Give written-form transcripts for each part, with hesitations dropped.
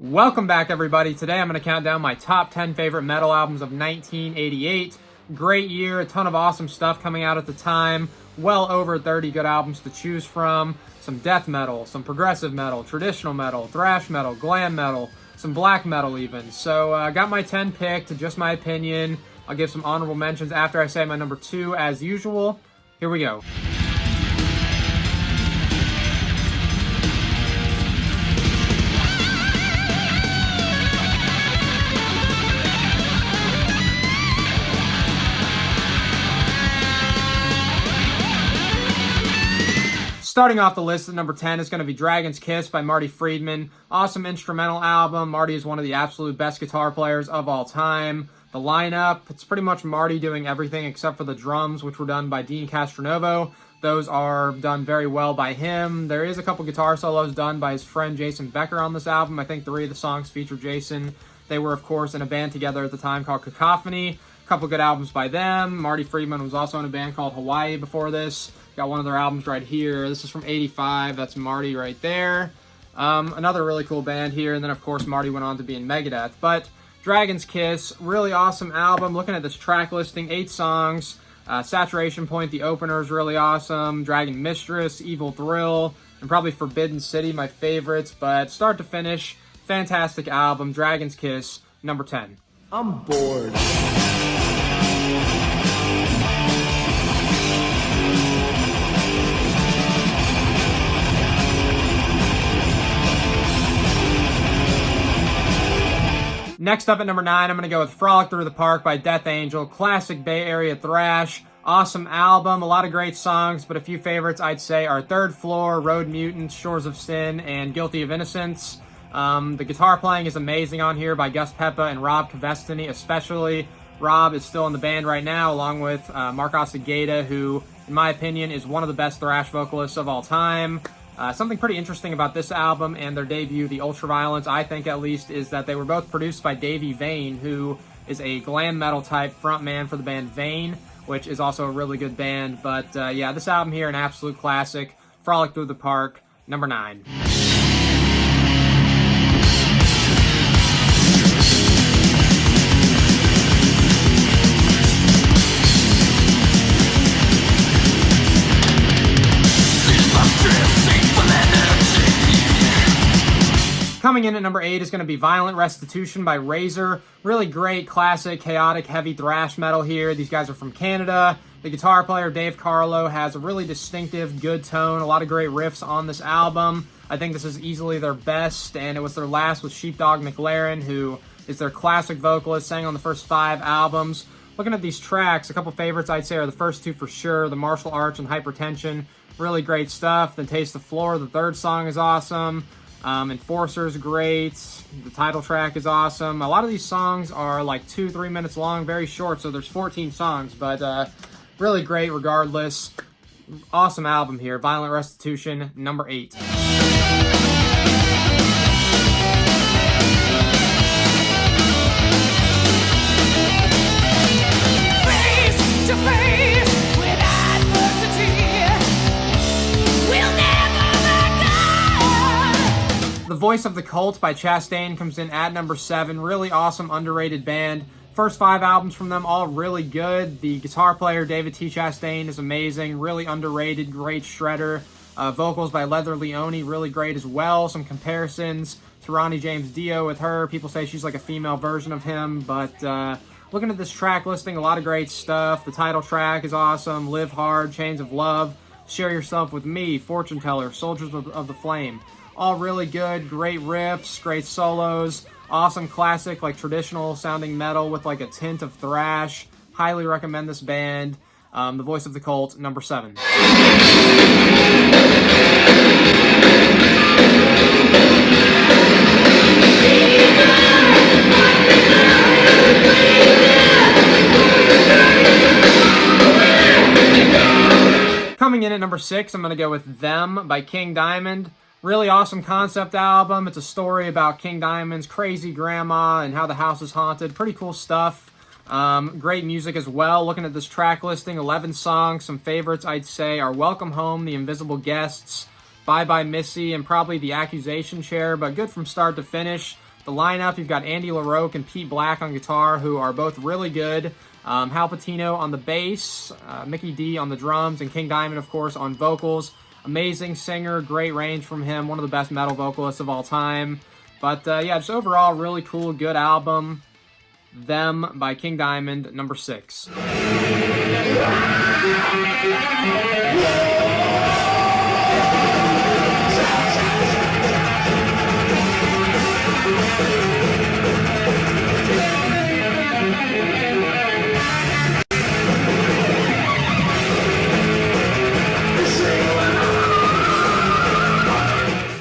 Welcome back, everybody. Today I'm going to count down my top 10 favorite metal albums of 1988. Great year, a ton of awesome stuff coming out at the time. Well over 30 good albums to choose from. Some death metal, some progressive metal, traditional metal, thrash metal, glam metal, some black metal even. So I got my 10 picked, just my opinion. I'll give some honorable mentions after I say my number 2 as usual. Here we go. Starting off the list at number 10 is going to be Dragon's Kiss by Marty Friedman. Awesome instrumental album. Marty is one of the absolute best guitar players of all time. The lineup, it's pretty much Marty doing everything except for the drums, which were done by Dean Castronovo. Those are done very well by him. There is a couple guitar solos done by his friend Jason Becker on this album. I think 3 of the songs feature Jason. They were, of course, in a band together at the time called Cacophony. A couple good albums by them. Marty Friedman was also in a band called Hawaii before this. Got one of their albums right here. This is from '85. That's Marty right there. Another really cool band here. And then, of course, Marty went on to be in Megadeth. But Dragon's Kiss, really awesome album. Looking at this track listing, 8 songs. Saturation Point, the opener is really awesome. Dragon Mistress, Evil Thrill, and probably Forbidden City, my favorites. But start to finish, fantastic album. Dragon's Kiss, number 10. I'm bored. Next up at number 9, I'm going to go with Frolic Through the Park by Death Angel. Classic Bay Area thrash. Awesome album. A lot of great songs, but a few favorites I'd say are Third Floor, Road Mutants, Shores of Sin, and Guilty of Innocence. The guitar playing is amazing on here by Gus Peppa and Rob Cavestany especially. Rob is still in the band right now, along with Mark Ossegata, who, in my opinion, is one of the best thrash vocalists of all time. Something pretty interesting about this album and their debut, The Ultraviolence, I think at least, is that they were both produced by Davey Vane, who is a glam metal type frontman for the band Vane, which is also a really good band. But yeah, this album here, an absolute classic. Frolic Through the Park, number 9. Coming in at number 8 is going to be Violent Restitution by Razor. Really great, classic, chaotic, heavy thrash metal here. These guys are from Canada. The guitar player, Dave Carlo, has a really distinctive, good tone. A lot of great riffs on this album. I think this is easily their best, and it was their last with Sheepdog McLaren, who is their classic vocalist, sang on the first 5 albums. Looking at these tracks, a couple favorites I'd say are the first 2 for sure, The Martial Arts and Hypertension. Really great stuff. Then Taste the Floor, the 3rd song is awesome. Enforcer's great. The title track is awesome. A lot of these songs are like 2-3 minutes long, very short, so there's 14 songs, but really great regardless. Awesome album here. Violent Restitution, number 8. The Voice of the Cult by Chastain comes in at number 7. Really awesome, underrated band. First 5 albums from them, all really good. The guitar player, David T. Chastain, is amazing. Really underrated, great shredder. Vocals by Leather Leone, really great as well. Some comparisons to Ronnie James Dio with her. People say she's like a female version of him, but looking at this track listing, a lot of great stuff. The title track is awesome. Live Hard, Chains of Love, Share Yourself with Me, Fortune Teller, Soldiers of the Flame. All really good, great riffs, great solos, awesome classic, like traditional sounding metal with like a tint of thrash. Highly recommend this band. The Voice of the Cult, number 7. Coming in at number 6, I'm going to go with Them by King Diamond. Really awesome concept album. It's a story about King Diamond's crazy grandma and how the house is haunted. Pretty cool stuff. Great music as well. Looking at this track listing, 11 songs. Some favorites I'd say are Welcome Home, The Invisible Guests, Bye Bye Missy, and probably The Accusation Chair, but good from start to finish. The lineup, you've got Andy LaRocque and Pete Black on guitar, who are both really good. Hal Patino on the bass, Mickey D on the drums, and King Diamond, of course, on vocals. Amazing singer, great range from him, one of the best metal vocalists of all time. But yeah, just overall, really cool, good album. Them by King Diamond, number 6.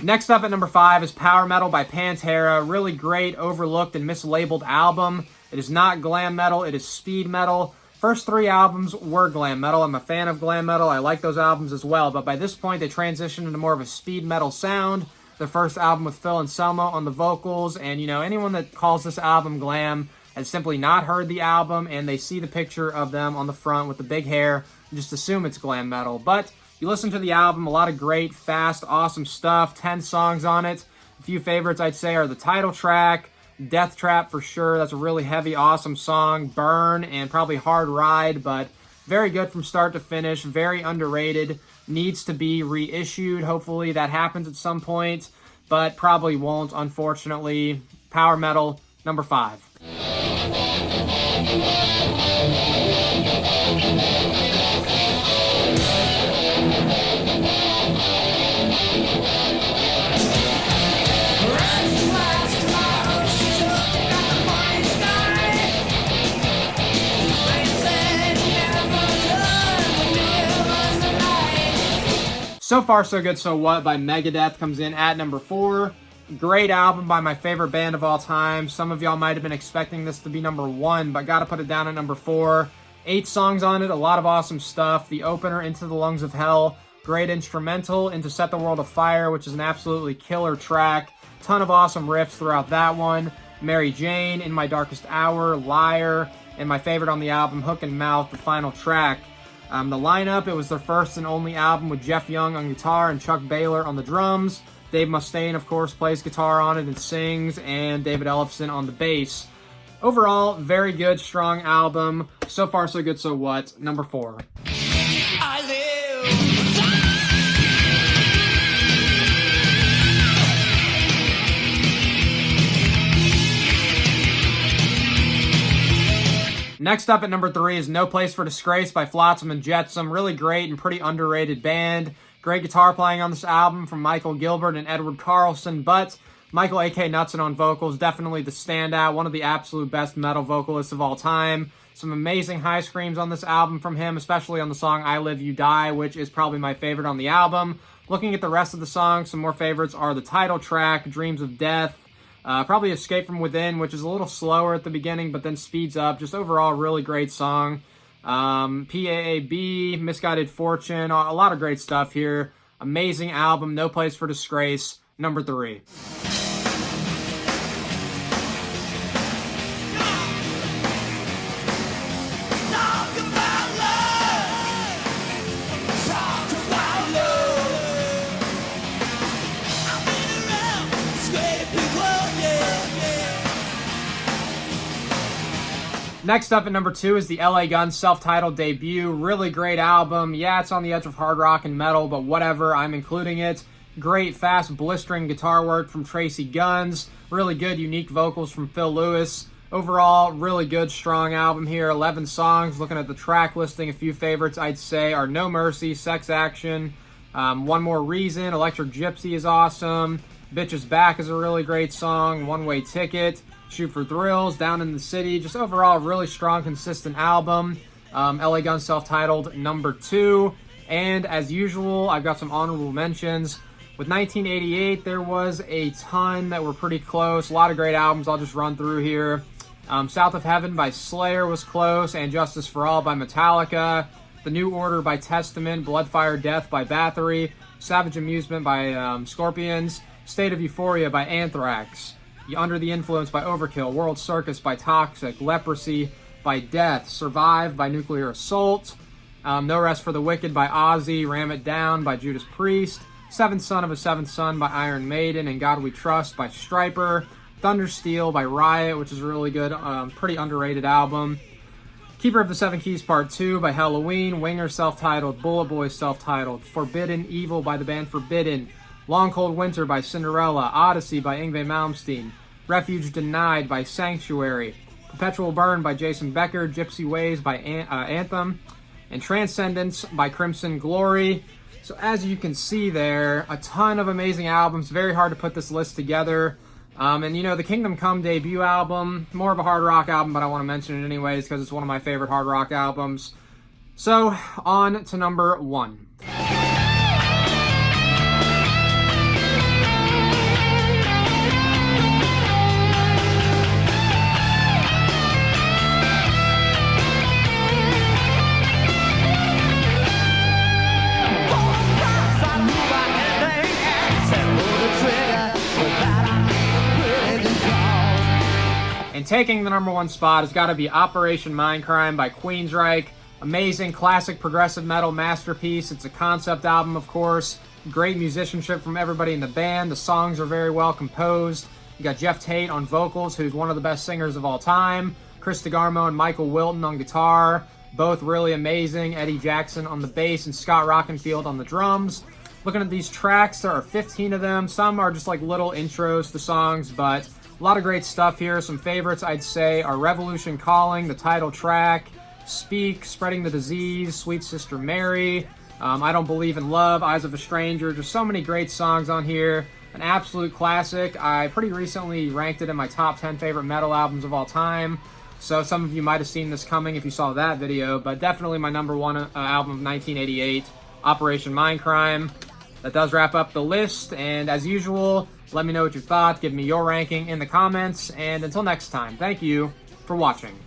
Next up at number 5 is Power Metal by Pantera. Really great, overlooked, and mislabeled album. It is not glam metal, it is speed metal. First 3 albums were glam metal. I'm a fan of glam metal. I like those albums as well, but by this point they transitioned into more of a speed metal sound. The first album with Phil Anselmo on the vocals, and anyone that calls this album glam has simply not heard the album, and they see the picture of them on the front with the big hair and just assume it's glam metal. But you listen to the album, a lot of great, fast, awesome stuff, 10 songs on it. A few favorites I'd say are the title track, Death Trap for sure, that's a really heavy, awesome song, Burn, and probably Hard Ride, but very good from start to finish, very underrated, needs to be reissued. Hopefully that happens at some point, but probably won't, unfortunately. Power Metal, number 5. So Far So Good So What by Megadeth comes in at number 4. Great album by my favorite band of all time. Some of y'all might have been expecting this to be number 1, but gotta put it down at number 4. 8 songs on it, a lot of awesome stuff. The opener, Into the Lungs of Hell, great instrumental. Into Set the World Afire, which is an absolutely killer track. Ton of awesome riffs throughout that one. Mary Jane, In My Darkest Hour, Liar, and my favorite on the album, Hook and Mouth, the final track. The lineup, it was their first and only album with Jeff Young on guitar and Chuck Baylor on the drums. Dave Mustaine, of course, plays guitar on it and sings, and David Ellefson on the bass. Overall, very good, strong album. So Far So Good So What, number 4. I live. Next up at number 3 is No Place for Disgrace by Flotsam and Jetsam. Really great and pretty underrated band. Great guitar playing on this album from Michael Gilbert and Edward Carlson, but Michael A.K. Knudsen on vocals, definitely the standout, one of the absolute best metal vocalists of all time. Some amazing high screams on this album from him, especially on the song I Live You Die, which is probably my favorite on the album. Looking at the rest of the songs, some more favorites are the title track, Dreams of Death, probably Escape from Within, which is a little slower at the beginning, but then speeds up. Just overall, really great song. PAAB, Misguided Fortune, a lot of great stuff here. Amazing album, No Place for Disgrace, number 3. Next up at number 2 is the LA Guns self-titled debut. Really great album. Yeah, it's on the edge of hard rock and metal, but whatever, I'm including it. Great, fast, blistering guitar work from Tracy Guns. Really good, unique vocals from Phil Lewis. Overall, really good, strong album here. 11 songs. Looking at the track listing, a few favorites I'd say are No Mercy, Sex Action, One More Reason, Electric Gypsy is awesome. Bitches Back is a really great song. One Way Ticket, Shoot for Thrills, Down in the City. Just overall, really strong, consistent album. LA Guns self-titled, number 2. And as usual, I've got some honorable mentions. With 1988, there was a ton that were pretty close. A lot of great albums I'll just run through here. South of Heaven by Slayer was close, and Justice for All by Metallica. The New Order by Testament, Blood, Fire, Death by Bathory, Savage Amusement by Scorpions, State of Euphoria by Anthrax, Under the Influence by Overkill, World Circus by Toxic, Leprosy by Death, Survive by Nuclear Assault, No Rest for the Wicked by Ozzy, Ram It Down by Judas Priest, Seventh Son of a Seventh Son by Iron Maiden, and God We Trust by Stryper, Thundersteel by Riot, which is a really good, pretty underrated album. Keeper of the Seven Keys Part 2 by Halloween, Winger self-titled, Bullet Boy self-titled, Forbidden Evil by the band Forbidden, Long Cold Winter by Cinderella, Odyssey by Yngwie Malmsteen, Refuge Denied by Sanctuary, Perpetual Burn by Jason Becker, Gypsy Ways by Anthem, and Transcendence by Crimson Glory. So as you can see there, a ton of amazing albums. Very hard to put this list together. And you know, the Kingdom Come debut album, more of a hard rock album, but I want to mention it anyways because it's one of my favorite hard rock albums. So, on to number 1. And taking the number 1 spot has got to be Operation Mindcrime by Queensryche. Amazing classic progressive metal masterpiece. It's a concept album, of course. Great musicianship from everybody in the band. The songs are very well composed. You got Jeff Tate on vocals, who's one of the best singers of all time. Chris DeGarmo and Michael Wilton on guitar. Both really amazing. Eddie Jackson on the bass and Scott Rockenfield on the drums. Looking at these tracks, there are 15 of them. Some are just like little intros to songs, but a lot of great stuff here. Some favorites, I'd say, are Revolution Calling, the title track, Speak, Spreading the Disease, Sweet Sister Mary, I Don't Believe in Love, Eyes of a Stranger. Just so many great songs on here. An absolute classic. I pretty recently ranked it in my top 10 favorite metal albums of all time. So some of you might have seen this coming if you saw that video, but definitely my number 1 album of 1988, Operation Mindcrime. That does wrap up the list, and as usual, let me know what you thought. Give me your ranking in the comments, and until next time, thank you for watching.